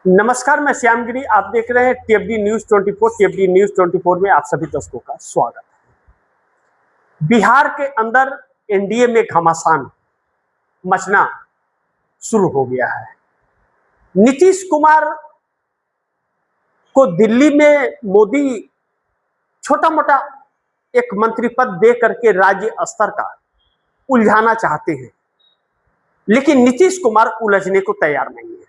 नमस्कार, मैं श्यामगिरी। आप देख रहे हैं टीएफडी न्यूज 24। टीएफडी न्यूज 24 में आप सभी दर्शकों का स्वागत है। बिहार के अंदर एनडीए में घमासान मचना शुरू हो गया है। नीतीश कुमार को दिल्ली में मोदी छोटा मोटा एक मंत्री पद दे करके राज्य स्तर का उलझाना चाहते हैं, लेकिन नीतीश कुमार उलझने को तैयार नहीं है।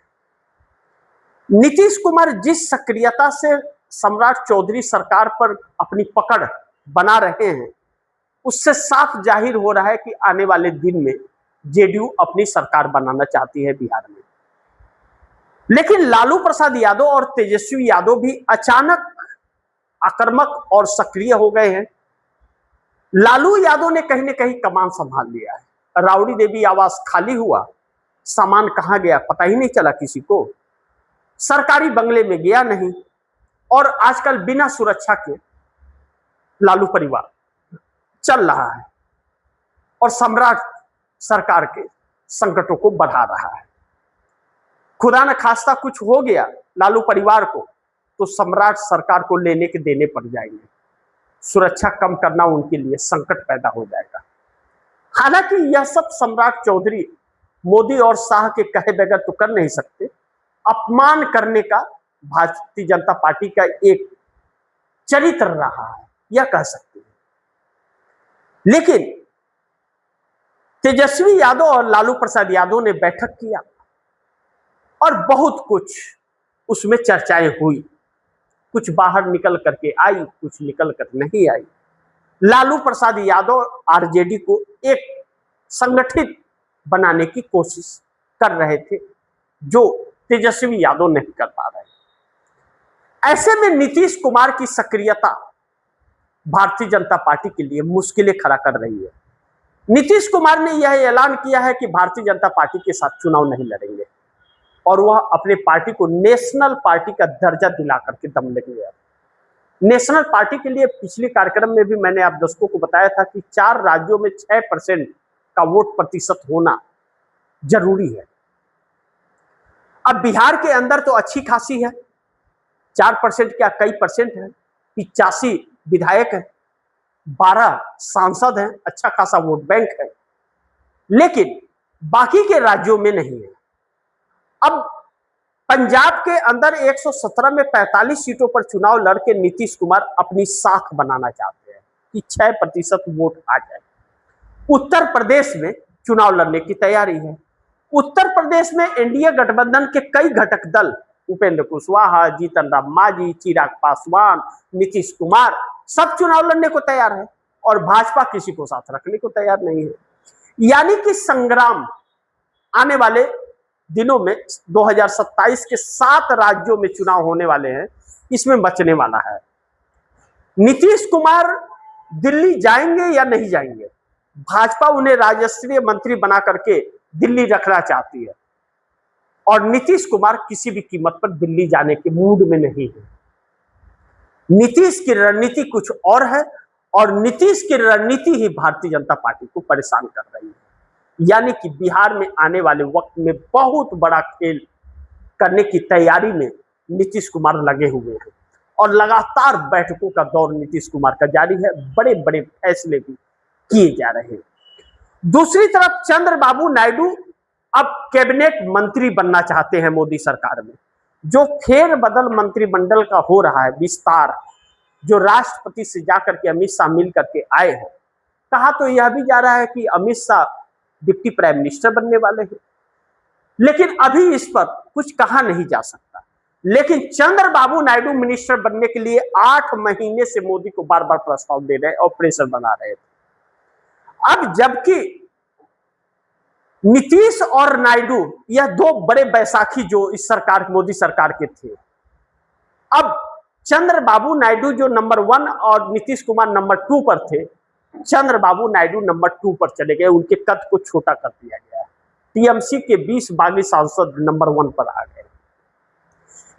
नीतीश कुमार जिस सक्रियता से सम्राट चौधरी सरकार पर अपनी पकड़ बना रहे हैं, उससे साफ जाहिर हो रहा है कि आने वाले दिन में जेडीयू अपनी सरकार बनाना चाहती है बिहार में। लेकिन लालू प्रसाद यादव और तेजस्वी यादव भी अचानक आक्रामक और सक्रिय हो गए हैं। लालू यादव ने कहीं न कहीं कमान संभाल लिया है। राउडी देवी आवास खाली हुआ, सामान कहां गया पता ही नहीं चला किसी को। सरकारी बंगले में गया नहीं, और आजकल बिना सुरक्षा के लालू परिवार चल रहा है और सम्राट सरकार के संकटों को बढ़ा रहा है। खुदा न खास्ता कुछ हो गया लालू परिवार को, तो सम्राट सरकार को लेने के देने पड़ जाएंगे। सुरक्षा कम करना उनके लिए संकट पैदा हो जाएगा। हालांकि यह सब सम्राट चौधरी मोदी और शाह के कहे बगैर तो कर नहीं सकते। अपमान करने का भारतीय जनता पार्टी का एक चरित्र रहा है, यह कह सकते हैं। लेकिन तेजस्वी यादव और लालू प्रसाद यादव ने बैठक किया और बहुत कुछ उसमें चर्चाएं हुई। कुछ बाहर निकल करके आई, कुछ निकल कर नहीं आई। लालू प्रसाद यादव आरजेडी को एक संगठित बनाने की कोशिश कर रहे थे, जो तेजस्वी यादव नहीं कर पा रहे। ऐसे में नीतीश कुमार की सक्रियता भारतीय जनता पार्टी के लिए मुश्किलें खड़ा कर रही है। नीतीश कुमार ने यह ऐलान किया है कि भारतीय जनता पार्टी के साथ चुनाव नहीं लड़ेंगे, और वह अपने पार्टी को नेशनल पार्टी का दर्जा दिला करके दम लेंगे। नेशनल पार्टी के लिए पिछले कार्यक्रम में भी मैंने आप दर्शकों को बताया था कि 4 राज्यों में 6% का वोट प्रतिशत होना जरूरी है। अब बिहार के अंदर तो अच्छी खासी है, 4% क्या कई परसेंट है। 85 विधायक हैं, 12 सांसद हैं, अच्छा खासा वोट बैंक है। लेकिन बाकी के राज्यों में नहीं है। अब पंजाब के अंदर 117 में 45 सीटों पर चुनाव लड़के नीतीश कुमार अपनी साख बनाना चाहते हैं कि 6% वोट आ जाए। उत्तर प्रदेश में चुनाव लड़ने की तैयारी है। उत्तर प्रदेश में एनडीए गठबंधन के कई घटक दल, उपेंद्र कुशवाहा, जीतन राम मांझी, चिराग पासवान, नीतीश कुमार, सब चुनाव लड़ने को तैयार है, और भाजपा किसी को साथ रखने को तैयार नहीं है। यानी कि संग्राम आने वाले दिनों में 2027 के 7 राज्यों में चुनाव होने वाले हैं, इसमें मचने वाला है। नीतीश कुमार दिल्ली जाएंगे या नहीं जाएंगे? भाजपा उन्हें राज्य स्तरीय मंत्री बना करके दिल्ली रखना चाहती है, और नीतीश कुमार किसी भी कीमत पर दिल्ली जाने के मूड में नहीं है। नीतीश की रणनीति कुछ और है, और नीतीश की रणनीति ही भारतीय जनता पार्टी को परेशान कर रही है। यानी कि बिहार में आने वाले वक्त में बहुत बड़ा खेल करने की तैयारी में नीतीश कुमार लगे हुए हैं, और लगातार बैठकों का दौर नीतीश कुमार का जारी है। बड़े बड़े फैसले भी किए जा रहे हैं। दूसरी तरफ चंद्रबाबू नायडू अब कैबिनेट मंत्री बनना चाहते हैं मोदी सरकार में। जो फेरबदल मंत्रिमंडल का हो रहा है विस्तार, जो राष्ट्रपति से जाकर के अमित शाह मिल करके आए हैं, कहा तो यह भी जा रहा है कि Amit Shah deputy prime minister बनने वाले हैं, लेकिन अभी इस पर कुछ कहा नहीं जा सकता। लेकिन चंद्रबाबू नायडू मिनिस्टर बनने के लिए 8 महीने से मोदी को बार बार प्रस्ताव दे रहे और प्रेशर बना रहे थे। अब जबकि नीतीश और नायडू यह 2 बड़े बैसाखी जो इस सरकार मोदी सरकार के थे, अब चंद्रबाबू नायडू जो नंबर 1 और नीतीश कुमार नंबर 2 पर थे, चंद्रबाबू नायडू नंबर 2 पर चले गए। उनके कद को छोटा कर दिया गया। टीएमसी के 20 बागी सांसद नंबर 1 पर आ गए।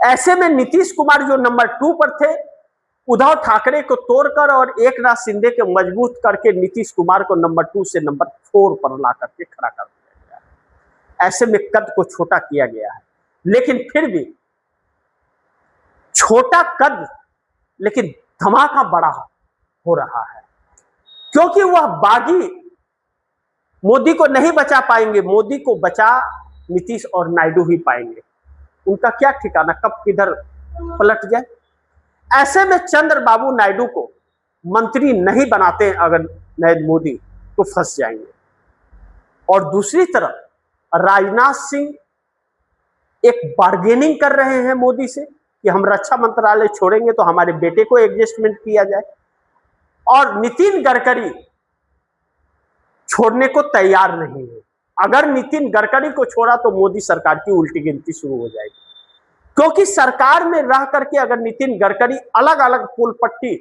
ऐसे में नीतीश कुमार जो नंबर 2 पर थे, उद्धव ठाकरे को तोड़कर और एकनाथ शिंदे के मजबूत करके नीतीश कुमार को नंबर 2 से नंबर 4 पर ला करके खड़ा कर दिया गया। ऐसे में कद को छोटा किया गया है, लेकिन फिर भी छोटा कद लेकिन धमाका बड़ा हो रहा है, क्योंकि वह बागी मोदी को नहीं बचा पाएंगे। मोदी को बचा नीतीश और नायडू ही पाएंगे। उनका क्या ठिकाना कब किधर पलट जाए। ऐसे में चंद्रबाबू नायडू को मंत्री नहीं बनाते अगर नरेंद्र मोदी, तो फंस जाएंगे। और दूसरी तरफ राजनाथ सिंह एक बार्गेनिंग कर रहे हैं मोदी से कि हम रक्षा मंत्रालय छोड़ेंगे तो हमारे बेटे को एडजस्टमेंट किया जाए, और नितिन गडकरी छोड़ने को तैयार नहीं है। अगर नितिन गडकरी को छोड़ा तो मोदी सरकार की उल्टी गिनती शुरू हो जाएगी, क्योंकि सरकार में रह करके अगर नितिन गडकरी अलग अलग पुल पट्टी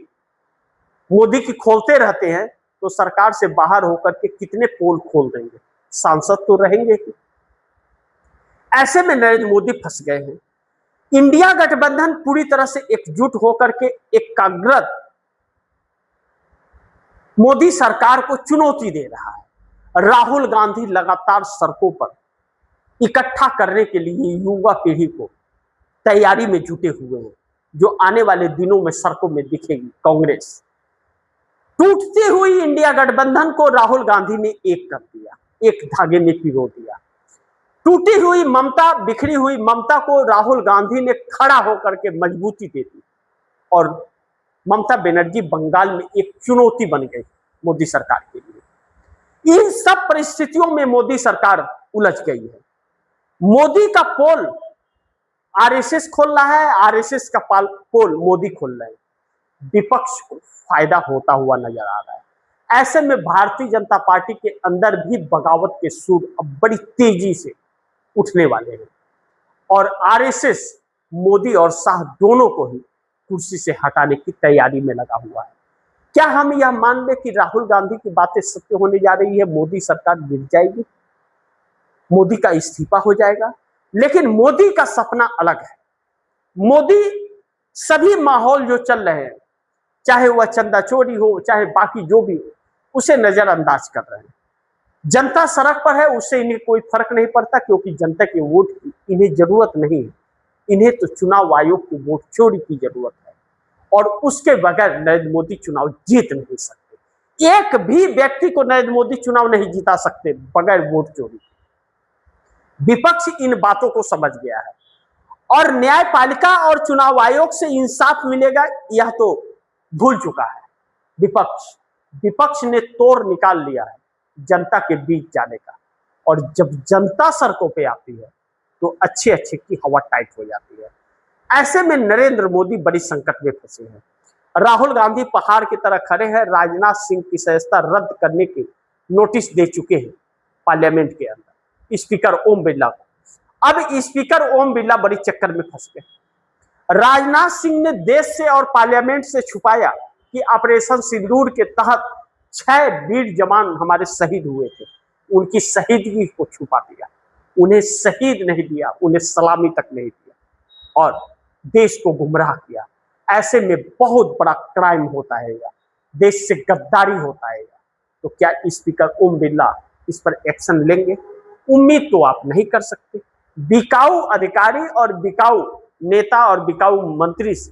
मोदी की खोलते रहते हैं तो सरकार से बाहर होकर के कितने पोल खोल देंगे, सांसद तो रहेंगे ही। ऐसे में नरेंद्र मोदी फंस गए हैं। इंडिया गठबंधन पूरी तरह से एकजुट होकर के एकाग्रत मोदी सरकार को चुनौती दे रहा है। राहुल गांधी लगातार सड़कों पर इकट्ठा करने के लिए युवा पीढ़ी को तैयारी में जुटे हुए हैं, जो आने वाले दिनों में सड़कों में दिखेगी कांग्रेस। टूटती हुई इंडिया गठबंधन को राहुल गांधी ने एक कर दिया, एक धागे में पिरो दिया। टूटी हुई ममता, बिखरी हुई ममता को राहुल गांधी ने खड़ा होकर के मजबूती दे दी, और ममता बनर्जी बंगाल में एक चुनौती बन गई मोदी सरकार के लिए। इन सब परिस्थितियों में मोदी सरकार उलझ गई है। मोदी का पोल आरएसएस खोल रहा है, आरएसएस का पोल मोदी खोल रहे हैं। विपक्ष को फायदा होता हुआ नजर आ रहा है। ऐसे में भारतीय जनता पार्टी के अंदर भी बगावत के सुर अब बड़ी तेजी से उठने वाले हैं, और आरएसएस मोदी और शाह दोनों को ही कुर्सी से हटाने की तैयारी में लगा हुआ है। क्या हम यह मान लें कि राहुल गांधी की बातें सत्य होने जा रही है, मोदी सरकार गिर जाएगी, मोदी का इस्तीफा हो जाएगा? लेकिन मोदी का सपना अलग है। मोदी सभी माहौल जो चल रहे हैं, चाहे वह चंदा चोरी हो, चाहे बाकी जो भी हो, उसे नजरअंदाज कर रहे हैं। जनता सड़क पर है, उससे इन्हें कोई फर्क नहीं पड़ता, क्योंकि जनता के वोट की इन्हें जरूरत नहीं है। इन्हें तो चुनाव आयोग की वोट चोरी की जरूरत है, और उसके बगैर नरेंद्र मोदी चुनाव जीत नहीं सकते। एक भी व्यक्ति को नरेंद्र मोदी चुनाव नहीं जीता सकते बगैर वोट चोरी। विपक्ष इन बातों को समझ गया है, और न्यायपालिका और चुनाव आयोग से इंसाफ मिलेगा यह तो भूल चुका है। विपक्ष ने तोड़ निकाल लिया है जनता के बीच जाने का, और जब जनता सड़कों पे आती है तो अच्छे अच्छे की हवा टाइट हो जाती है। ऐसे में नरेंद्र मोदी बड़ी संकट में फंसे हैं। राहुल गांधी पहाड़ की तरह खड़े हैं। राजनाथ सिंह की सदस्यता रद्द करने के नोटिस दे चुके हैं पार्लियामेंट के अंदर स्पीकर ओम बिरला को। अब स्पीकर ओम बिरला बड़ी चक्कर में फंस गए। राजनाथ सिंह ने देश से और पार्लियामेंट से छुपाया कि ऑपरेशन सिंदूर के तहत 6 वीर जवान हमारे शहीद हुए थे। उनकी शहीदगी को छुपा दिया, उन्हें शहीद नहीं दिया, उन्हें सलामी तक नहीं दिया, और देश को गुमराह किया। ऐसे में बहुत बड़ा क्राइम होता है, देश से गद्दारी होता है। तो क्या स्पीकर ओम बिरला इस पर एक्शन लेंगे? उम्मीद तो आप नहीं कर सकते। बिकाऊ अधिकारी और बिकाऊ नेता और बिकाऊ मंत्री से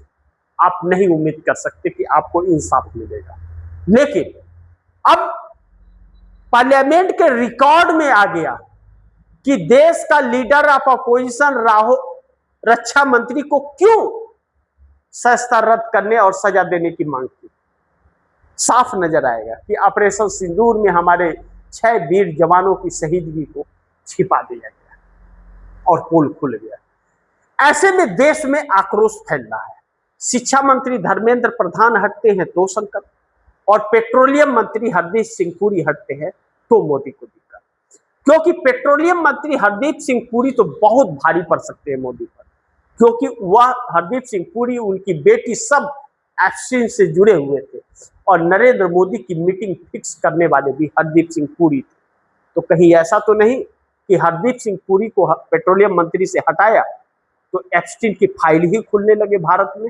आप नहीं उम्मीद कर सकते कि आपको इंसाफ मिलेगा। लेकिन अब पार्लियामेंट के रिकॉर्ड में आ गया कि देश का लीडर ऑफ अपोजिशन राहुल रक्षा मंत्री को क्यों सदस्यता रद्द करने और सजा देने की मांग की। साफ नजर आएगा कि ऑपरेशन सिंदूर में हमारे 6 वीर जवानों की शहीदगी को छिपा दिया गया और पोल खुल गया। ऐसे में देश में आक्रोश फैल रहा है। शिक्षा मंत्री धर्मेंद्र प्रधान हटते हैं तो संकट, और पेट्रोलियम मंत्री हरदीप सिंह पुरी हटते हैं तो मोदी को दिक्कत, क्योंकि पेट्रोलियम मंत्री हरदीप सिंह पुरी तो बहुत भारी पड़ सकते हैं मोदी पर, क्योंकि वह हरदीप सिंह पुरी, उनकी बेटी सब एक्सचेंज से जुड़े हुए थे, और नरेंद्र मोदी की मीटिंग फिक्स करने वाले भी हरदीप सिंह पुरी थे। तो कहीं ऐसा तो नहीं कि हरदीप सिंह पुरी को पेट्रोलियम मंत्री से हटाया तो एक्सचेंज की फाइल ही खुलने लगे भारत में,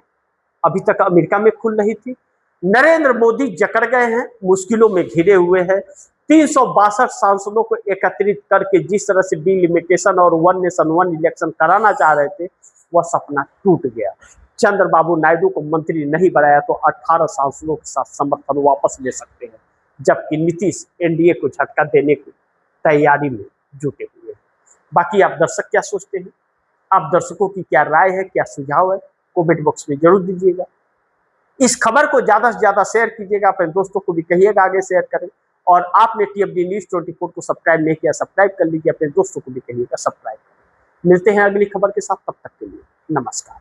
अभी तक अमेरिका में खुल रही थी। नरेंद्र मोदी जकड़ गए हैं, मुश्किलों में घिरे हुए हैं। 362 सांसदों को एकत्रित करके जिस तरह से डिलिमिटेशन और 1 नेशन 1 इलेक्शन कराना चाह रहे थे, वह सपना टूट गया। चंद्रबाबू नायडू को मंत्री नहीं बनाया तो 18 सांसदों के साथ समर्थन वापस ले सकते हैं, जबकि नीतीश एनडीए को झटका देने की तैयारी में जुटे हुए हैं। बाकी आप दर्शक क्या सोचते हैं? आप दर्शकों की क्या राय है, क्या सुझाव है, कमेंट बॉक्स में जरूर दीजिएगा। इस खबर को ज्यादा से ज्यादा शेयर कीजिएगा, अपने दोस्तों को भी कहिएगा आगे शेयर करें। और आपने टीएफडी न्यूज़ 24 को सब्सक्राइब नहीं किया, सब्सक्राइब कर लीजिए, अपने दोस्तों को भी कहिएगा सब्सक्राइब करें। मिलते हैं अगली खबर के साथ, तब तक के लिए नमस्कार।